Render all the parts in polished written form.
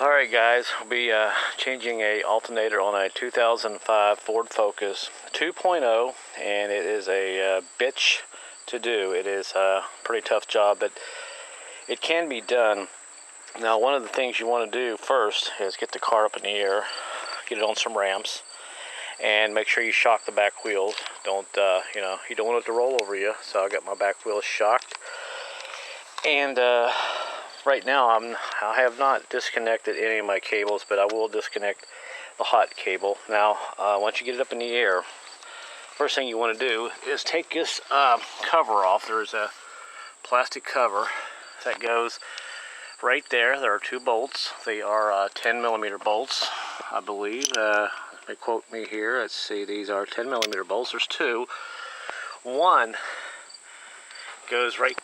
Alright guys, we'll be changing a alternator on a 2005 Ford Focus 2.0, and it is a bitch to do. It is a pretty tough job, but it can be done. Now, one of the things you want to do first is get the car up in the air, get it on some ramps, and make sure you shock the back wheels. You don't want it to roll over you. So I got my back wheels shocked, and right now I have not disconnected any of my cables, but I will disconnect the hot cable. Now, once you get it up in the air, first thing you want to do is take this cover off. There's a plastic cover that goes right there. There are two bolts. They are 10mm bolts, I believe. They quote me here. Let's see, these are 10mm bolts. There's two. One goes right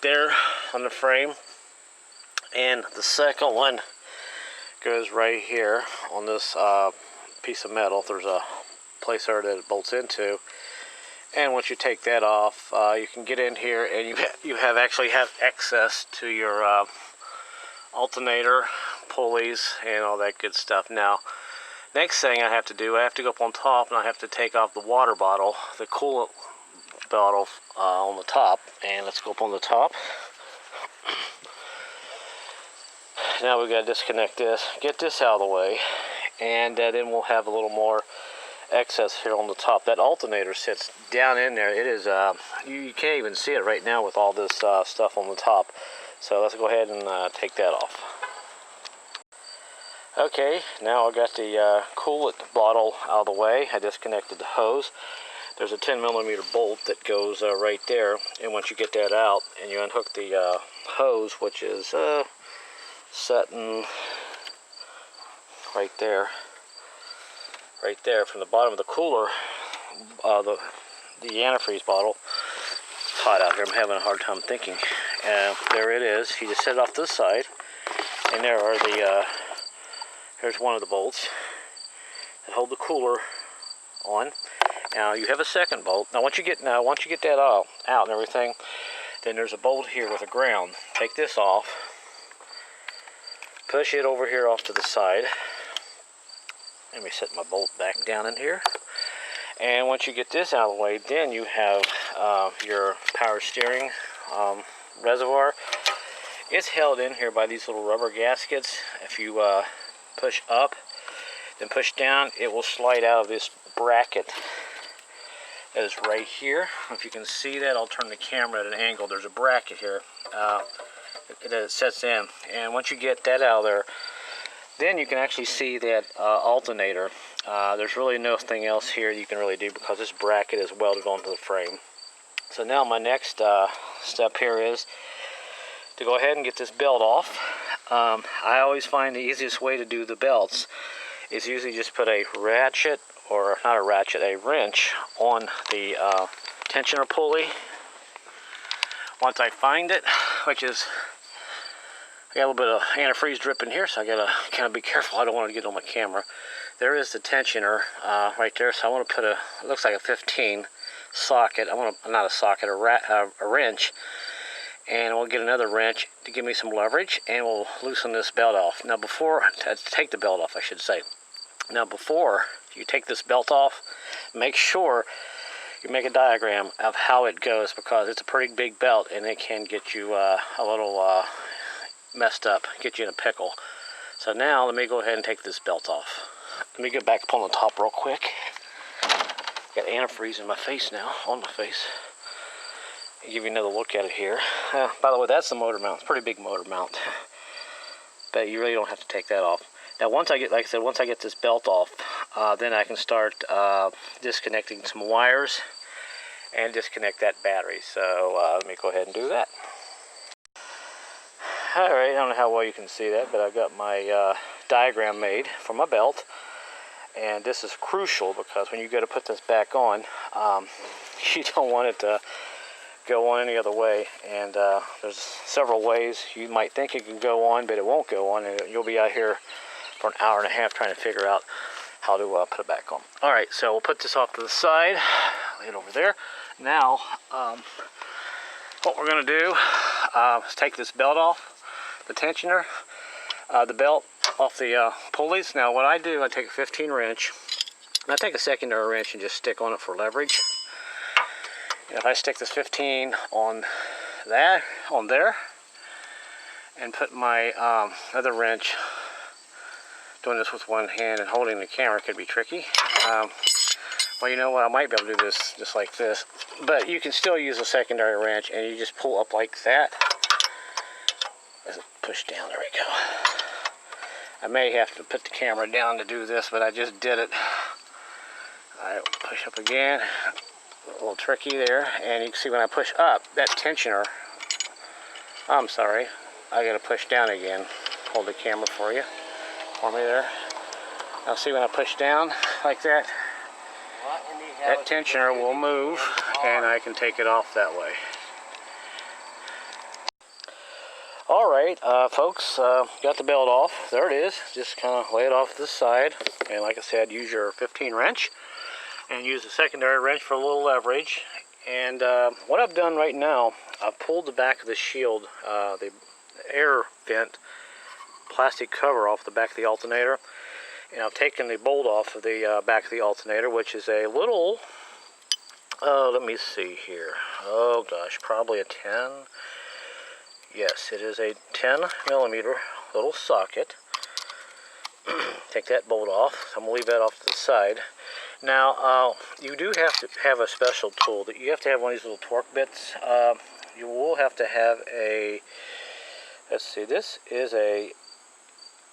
there on the frame, and the second one goes right here on this piece of metal. There's a place there that it bolts into, and once you take that off, you can get in here and you actually have access to your alternator, pulleys, and all that good stuff. Now, next thing I have to do, I have to go up on top and I have to take off the water bottle, the coolant bottle on the top. And let's go up on the top. Now we got to disconnect this, get this out of the way, and then we'll have a little more excess here on the top. That alternator sits down in there. It is you can't even see it right now with all this stuff on the top. So let's go ahead and take that off. Okay, now I got the coolant bottle out of the way. I disconnected the hose. There's a 10mm bolt that goes right there, and once you get that out and you unhook the hose, which is setting right there from the bottom of the cooler, the antifreeze bottle. It's hot out here. I'm having a hard time thinking. There it is. You just set it off this side, and there are the here's one of the bolts that hold the cooler on. Now you have a second bolt. Now once you get that out and everything, then there's a bolt here with a ground. Take this off, push it over here off to the side. Let me set my bolt back down in here. And once you get this out of the way, then you have your power steering reservoir. It's held in here by these little rubber gaskets. If you push up, then push down, it will slide out of this bracket that is right here. If you can see that, I'll turn the camera at an angle. There's a bracket here that it sets in, and once you get that out of there, then you can actually see that alternator. There's really nothing else here you can really do because this bracket is welded onto the frame. So now my next step here is to go ahead and get this belt off. I always find the easiest way to do the belts is usually just put a ratchet, or not a ratchet, a wrench on the tensioner pulley. Once I find it, which is, I got a little bit of antifreeze dripping here, so I gotta kind of be careful. I don't want to get on my camera. There is the tensioner right there, so I want to put it looks like a 15 socket. Not a socket, a wrench. And we'll get another wrench to give me some leverage, and we'll loosen this belt off. Now to take the belt off, I should say. Now before you take this belt off, make sure you make a diagram of how it goes, because it's a pretty big belt and it can get you a little messed up, get you in a pickle. So now let me go ahead and take this belt off. Let me get back up on the top real quick. Got antifreeze in my face now, on my face. I'll give you another look at it here. By the way, that's the motor mount. It's a pretty big motor mount, but you really don't have to take that off. Now, once I get this belt off, then I can start disconnecting some wires and disconnect that battery. So let me go ahead and do that. All right, I don't know how well you can see that, but I've got my diagram made for my belt. And this is crucial because when you go to put this back on, you don't want it to go on any other way. And there's several ways you might think it can go on, but it won't go on, and you'll be out here for an hour and a half trying to figure out how to put it back on. All right, so we'll put this off to the side, lay it over there. Now, what we're gonna do is take this belt off, the tensioner. the belt off the pulleys. Now what I do, I take a 15 wrench, and I take a secondary wrench and just stick on it for leverage. And if I stick this 15 on there, and put my other wrench, doing this with one hand and holding the camera could be tricky. Well, you know what, I might be able to do this just like this, but you can still use a secondary wrench, and you just pull up like that. As it push down, there we go. I may have to put the camera down to do this, but I just did it. I push up again, a little tricky there, and you can see when I push up, that tensioner, I'm sorry, I gotta push down again. Hold the camera for me there. Now see when I push down like that, that tensioner will move, and I can take it off that way. Alright, folks, got the belt off. There it is. Just kind of lay it off to the side. And like I said, use your 15 wrench and use the secondary wrench for a little leverage. And what I've done right now, I've pulled the back of the shield, the air vent plastic cover off the back of the alternator. And I've taken the bolt off of the back of the alternator, which is a little, let me see here. Oh gosh, probably a 10. Yes, it is a 10 millimeter little socket. Take that bolt off. I'm going to leave that off to the side. Now, you do have to have a special tool. That you have to have one of these little torque bits. You will have to have a, let's see, this is a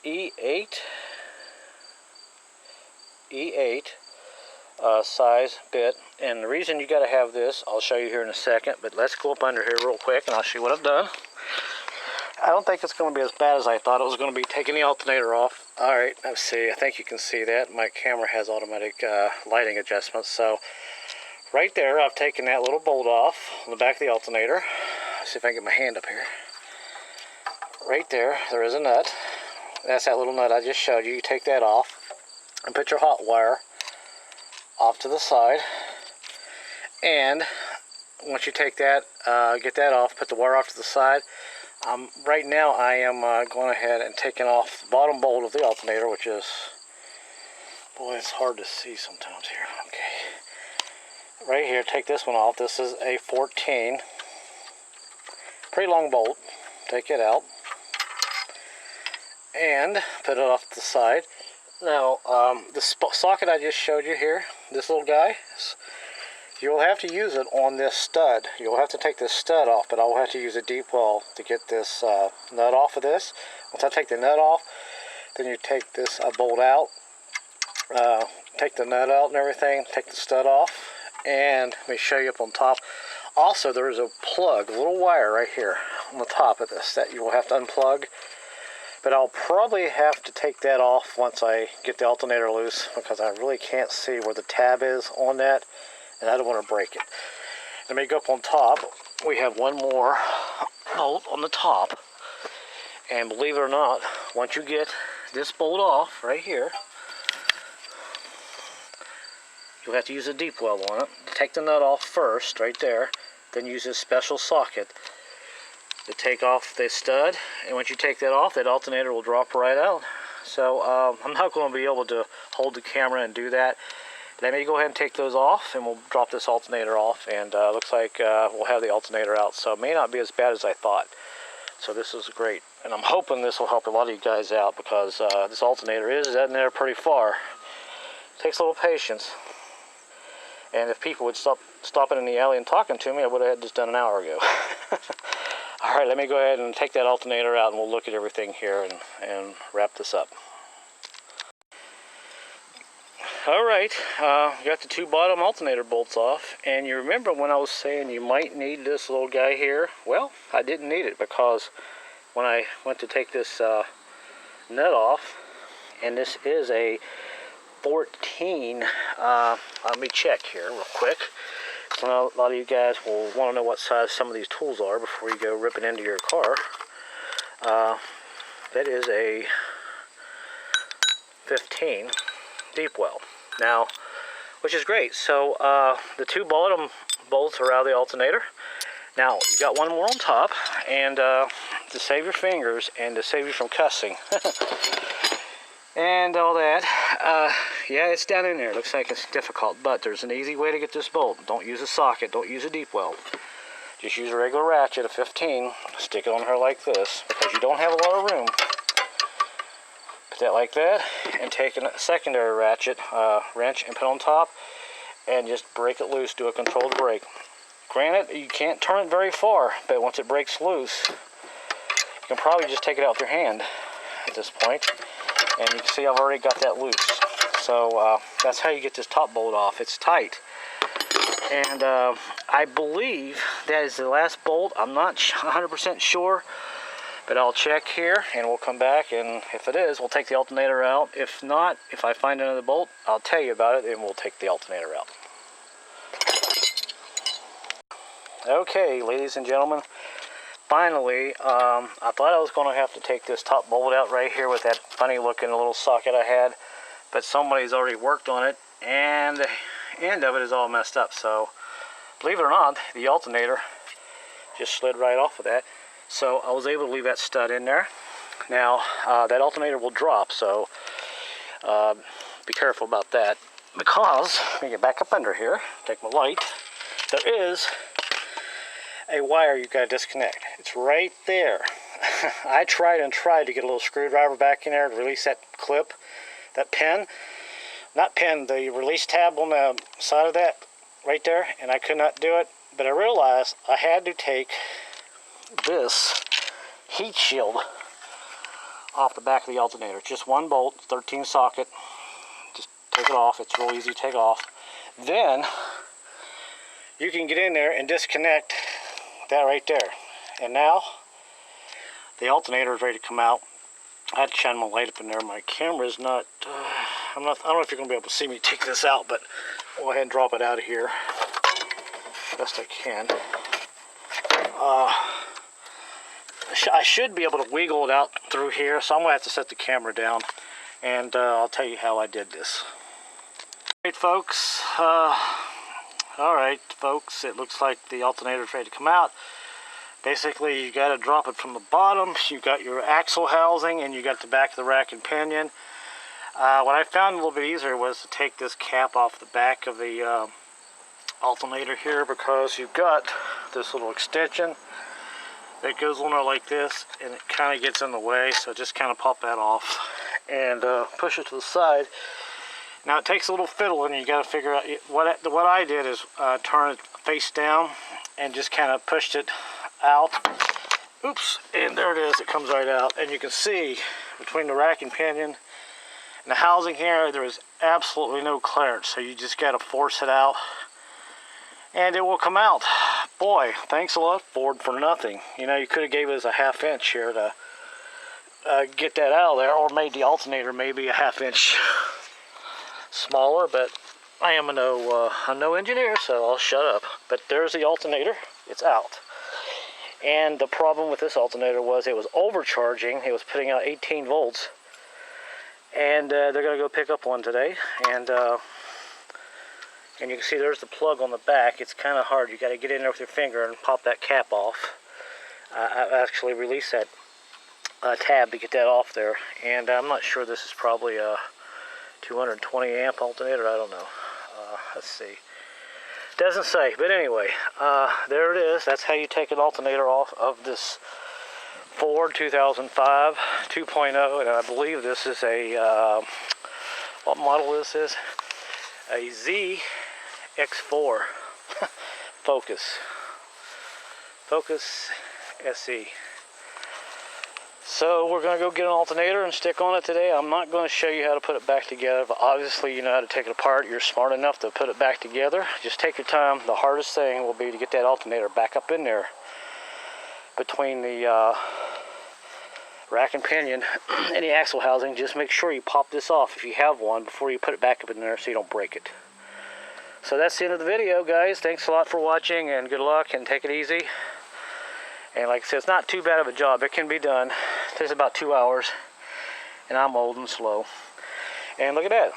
E8 size bit, and the reason you got to have this, I'll show you here in a second, but let's go up under here real quick and I'll show you what I've done. I don't think it's going to be as bad as I thought it was going to be, taking the alternator off. Alright, let's see, I think you can see that. My camera has automatic lighting adjustments, so right there I've taken that little bolt off on the back of the alternator. Let's see if I can get my hand up here. Right there, there is a nut. That's that little nut I just showed you. You take that off and put your hot wire off to the side, and once you take that, get that off, put the wire off to the side. Right now I am going ahead and taking off the bottom bolt of the alternator, which is, boy, it's hard to see sometimes here. Okay, right here, take this one off. This is a 14, pretty long bolt. Take it out and put it off to the side. Now, the socket I just showed you here, this little guy, you'll have to use it on this stud. You'll have to take this stud off, but I'll have to use a deep well to get this nut off of this. Once I take the nut off, then you take this bolt out, take the nut out and everything, take the stud off, and let me show you up on top. Also, there is a plug, a little wire right here on the top of this that you will have to unplug. But I'll probably have to take that off once I get the alternator loose, because I really can't see where the tab is on that, and I don't want to break it. Let me go up on top. We have one more bolt on the top, and believe it or not, once you get this bolt off right here, you'll have to use a deep well on it. Take the nut off first, right there, then use this special socket to take off the stud, and once you take that off, that alternator will drop right out. So I'm not going to be able to hold the camera and do that. Let me go ahead and take those off, and we'll drop this alternator off, and looks like we'll have the alternator out. So it may not be as bad as I thought. So this is great, and I'm hoping this will help a lot of you guys out, because this alternator is in there pretty far. It takes a little patience, and if people would stop stopping in the alley and talking to me, I would have just done an hour ago. Alright, let me go ahead and take that alternator out, and we'll look at everything here and wrap this up. Alright, got the two bottom alternator bolts off, and you remember when I was saying you might need this little guy here? Well, I didn't need it, because when I went to take this nut off, and this is a 14, let me check here real quick. So a lot of you guys will want to know what size some of these tools are before you go ripping into your car. That is a 15 deep well. Now, which is great. So the two bottom bolts are out of the alternator. Now, you got one more on top, and to save your fingers and to save you from cussing. And all that. Yeah, it's down in there. It looks like it's difficult, but there's an easy way to get this bolt. Don't use a socket. Don't use a deep weld. Just use a regular ratchet, a 15. Stick it on her like this, because you don't have a lot of room. Put that like that, and take a secondary ratchet, wrench, and put on top, and just break it loose. Do a controlled break. Granted, you can't turn it very far, but once it breaks loose, you can probably just take it out with your hand at this point. And you can see I've already got that loose. So that's how you get this top bolt off. It's tight. And I believe that is the last bolt. I'm not 100% sure, but I'll check here and we'll come back, and if it is, we'll take the alternator out. If not, if I find another bolt, I'll tell you about it and we'll take the alternator out. Okay, ladies and gentlemen, finally, I thought I was going to have to take this top bolt out right here with that funny looking little socket I had, but somebody's already worked on it and the end of it is all messed up. So believe it or not, the alternator just slid right off of that. So I was able to leave that stud in there. Now that alternator will drop, so be careful about that, because let me get back up under here, take my light. There is a wire you've got to disconnect. It's right there. I tried to get a little screwdriver back in there to release that clip, that pin. Not pin, the release tab on the side of that right there, and I could not do it. But I realized I had to take this heat shield off the back of the alternator. Just one bolt, 13 socket. Just take it off. It's real easy to take off. Then you can get in there and disconnect that right there. And now the alternator is ready to come out. I had to shine my light up in there. My camera's not, I don't know if you're going to be able to see me take this out, but I'll go ahead and drop it out of here best I can. I should be able to wiggle it out through here, so I'm going to have to set the camera down, and I'll tell you how I did this. Alright folks, it looks like the alternator is ready to come out. Basically, you got to drop it from the bottom. You got your axle housing, and you got the back of the rack and pinion. What I found a little bit easier was to take this cap off the back of the alternator here, because you've got this little extension that goes on there like this, and it kind of gets in the way. So just kind of pop that off and push it to the side. Now it takes a little fiddling, and you got to figure out what I did is turn it face down and just kind of pushed it out. Oops, and there it is. It comes right out, and you can see between the rack and pinion and the housing here, there is absolutely no clearance. So you just got to force it out, and it will come out. Boy, thanks a lot, Ford, for nothing. You know, you could have gave us a ½ inch here to get that out of there, or made the alternator maybe a ½ inch smaller, but I am I'm no engineer, so I'll shut up. But there's the alternator. It's out. And the problem with this alternator was it was overcharging. It was putting out 18 volts. And they're going to go pick up one today. And you can see there's the plug on the back. It's kind of hard. You got to get in there with your finger and pop that cap off. I actually released that tab to get that off there. And I'm not sure, this is probably a 220 amp alternator. I don't know. Let's see. Doesn't say, but anyway, there it is. That's how you take an alternator off of this Ford 2005 2.0, and I believe this is a, what model is this? A ZX4 Focus SE. So we're going to go get an alternator and stick on it today. I'm not going to show you how to put it back together, but obviously you know how to take it apart. You're smart enough to put it back together. Just take your time. The hardest thing will be to get that alternator back up in there between the rack and pinion and the axle housing. Just make sure you pop this off if you have one before you put it back up in there so you don't break it. So that's the end of the video, guys. Thanks a lot for watching, and good luck, and take it easy. And like I said, it's not too bad of a job. It can be done. It takes about 2 hours, and I'm old and slow. And look at that.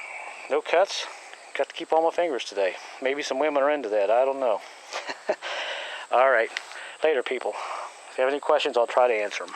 No cuts. Got to keep all my fingers today. Maybe some women are into that. I don't know. All right. Later, people. If you have any questions, I'll try to answer them.